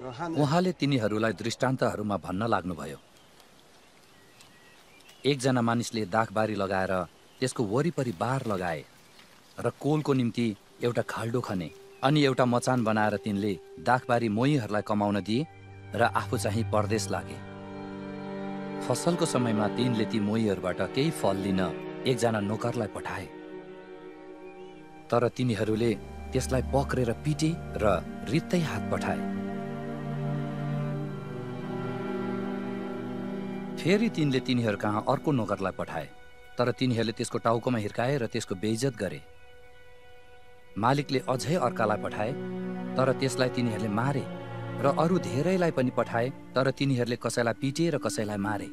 उहाँले तिनीहरूलाई दृष्टान्तहरूमा भन्न लाग्नुभयो। एकजना मानिसले दाखबारी लगाएर त्यसको वरिपरि बार लगाए र कोलको निम्ति एउटा खाल्डो खने अनि एउटा मचान बनाएर तिनले दाखबारी मोहीहरूलाई कमाउन दिए र आफू चाहिँ परदेश लागे। फसलको समयमा तिनले ती मोहीहरूबाट केही फल लिन एकजना नोकरलाई पठाए, तर तिनीहरूले त्यसलाई पक्रेर पिटे र रित्तै हात पठाए। फेरि तिनले तिनीहरू कहाँ अर्को नोकरलाई पठाए, तर तिनीहरूले त्यसको टाउकोमा हिर्काए र त्यसको बेइज्जत गरे। मालिकले अझै अर्कालाई पठाए, तर त्यसलाई तिनीहरूले मारे र अरू धेरैलाई पनि पठाए, तर तिनीहरूले कसैलाई पिटे र कसैलाई मारे।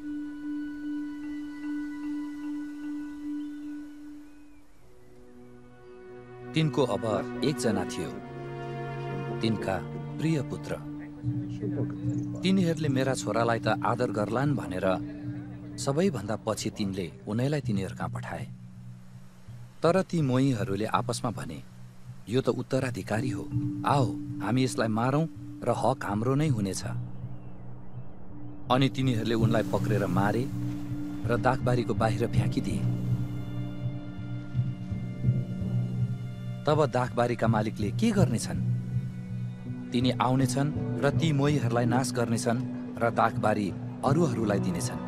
तिनको अब एकजना थियो, तिनका प्रिय पुत्र। तिनीहरूले मेरा छोरालाई त आदर गर्लान् भनेर सबैभन्दा पछि तिनले उनीलाई तिनीहरू कहाँ पठाए। तर ती मोहीहरूले आपसमा भने, यो त उत्तराधिकारी हो, आओ हामी यसलाई मारौं र हक हाम्रो नै हुनेछ। अनि तिनीहरूले उनलाई पक्रेर मारे र दाखबारीको बाहिर फ्याँकिदिए। तब दाखबारीका मालिकले के गर्नेछन्? तिनी आउनेछन् र ती मोहीहरूलाई नाश गर्नेछन् र दाखबारी अरूहरूलाई दिनेछन्।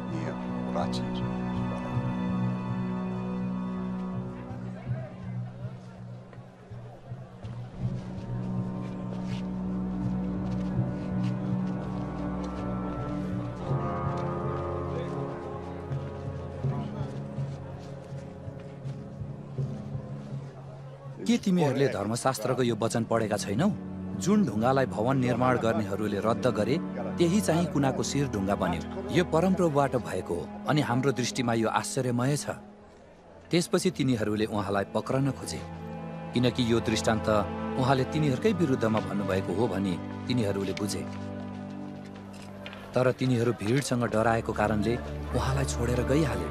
के तिमीहरूले धर्मशास्त्रको यो वचन पढेका छैनौ? जुन ढुङ्गालाई भवन निर्माण गर्नेहरूले रद्द गरे त्यही चाहिँ कुनाको शिर ढुङ्गा बन्यो। यो परमप्रभुबाट भएको हो अनि हाम्रो दृष्टिमा यो आश्चर्यमय छ। त्यसपछि तिनीहरूले उहाँलाई पक्रन खोजे, किनकि यो दृष्टान्त उहाँले तिनीहरूकै विरुद्धमा भन्नुभएको हो भनी तिनीहरूले बुझे। तर तिनीहरू भिडसँग डराएको कारणले उहाँलाई छोडेर गइहाले।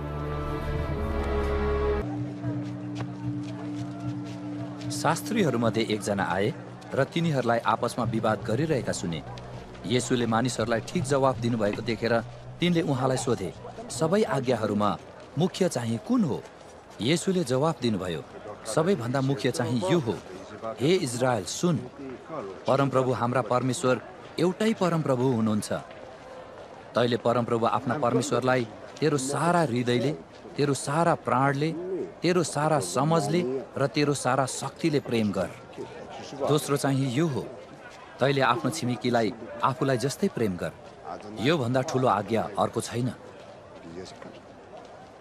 शास्त्रीहरूमध्ये एकजना आए र तिनीहरूलाई आपसमा विवाद गरिरहेका सुने। येशूले मानिसहरूलाई ठिक जवाफ दिनुभएको देखेर तिनले उहाँलाई सोधे, सबै आज्ञाहरूमा मुख्य चाहिँ कुन हो? येशूले जवाफ दिनुभयो, सबैभन्दा मुख्य चाहिँ यो हो, हे इजरायल सुन, परमप्रभु हाम्रा परमेश्वर एउटै परमप्रभु हुनुहुन्छ। तैले परमप्रभु आफ्ना परमेश्वरलाई तेरो सारा हृदयले, तेरो सारा प्राणले, तेरो सारा समझले र तेरो सारा शक्तिले प्रेम गर। दोस्रो चाहिँ यो हो, तैले आफ्नो छिमेकीलाई आफूलाई जस्तै प्रेम गर। यो भन्दा ठुलो आज्ञा अर्को छैन।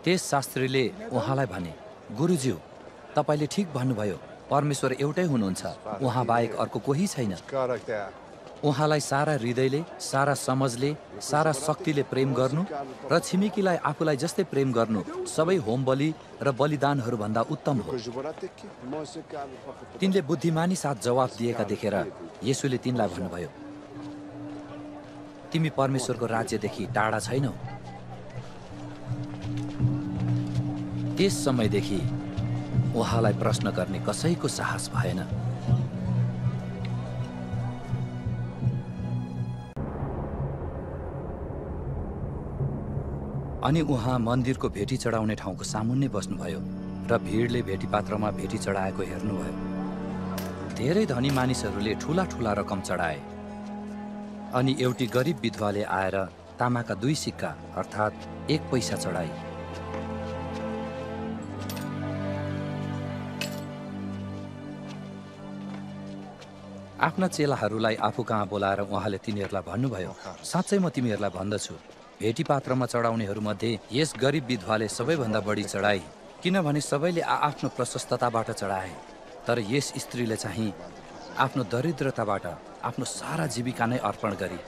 त्यस शास्त्रीले उहाँलाई भने, गुरुज्यू, तपाईले ठिक भन्नुभयो, परमेश्वर एउटै हुनुहुन्छ, उहाँ बाहेक अर्को कोही छैन। उहाँलाई सारा हृदयले, सारा समझले, सारा शक्तिले प्रेम गर्नु र छिमेकीलाई आफूलाई जस्तै प्रेम गर्नु सबै होम बलि र बलिदानहरू भन्दा उत्तम हो। तिनले बुद्धिमानी साथ जवाफ दिएका देखेर येशूले तिनलाई भन्नुभयो, तिमी परमेश्वरको राज्यदेखि टाढा छैनौ। त्यस समयदेखि उहाँलाई प्रश्न गर्ने कसैको साहस भएन। अनि उहाँ मन्दिरको भेटी चढाउने ठाउँको सामुन्ने बस्नुभयो र भिडले भेटी पात्रमा भेटी चढाएको हेर्नुभयो। धेरै धनी मानिसहरूले ठूला ठूला रकम चढाए। अनि एउटी गरिब विधवाले आएर तामाका 2 सिक्का अर्थात् 1 पैसा चढाई। आफ्ना चेलाहरूलाई आफू कहाँ बोलाएर उहाँले तिनीहरूलाई भन्नुभयो, साँच्चै म तिमीहरूलाई भन्दछु, भेटी पात्रमा चढाउनेहरूमध्ये यस गरिब विधवाले सबैभन्दा बढी चढाई, किनभने सबैले आफ्नो प्रशस्तताबाट चढाए, तर यस स्त्रीले चाहिँ आफ्नो दरिद्रताबाट आफ्नो सारा जीविका नै अर्पण गरी